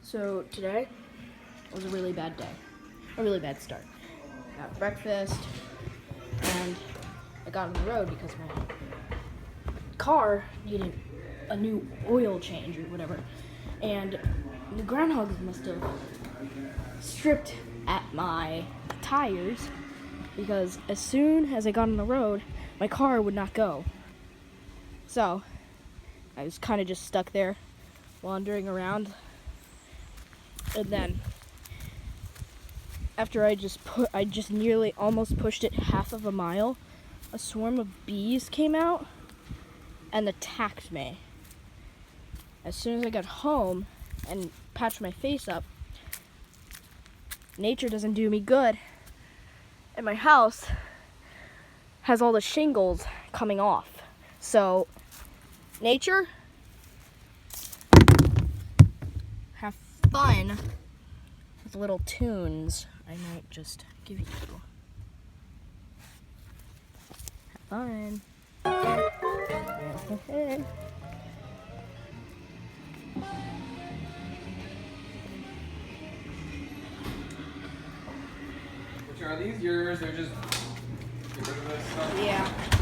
So today was a really bad day, a really bad start. I had breakfast and I got on the road because my car needed a new oil change or whatever. And the groundhogs must have stripped at my tires because as soon as I got on the road, my car would not go. So I was kind of just stuck there wandering around. And then after I just nearly almost pushed it half of a mile, a swarm of bees came out and attacked me. As soon as I got home and patched my face up, nature doesn't do me good. And my house has all the shingles coming off. So, nature, have fun with little tunes I might just give you. Have fun. Which are these yours? They're just get rid of this stuff? Yeah.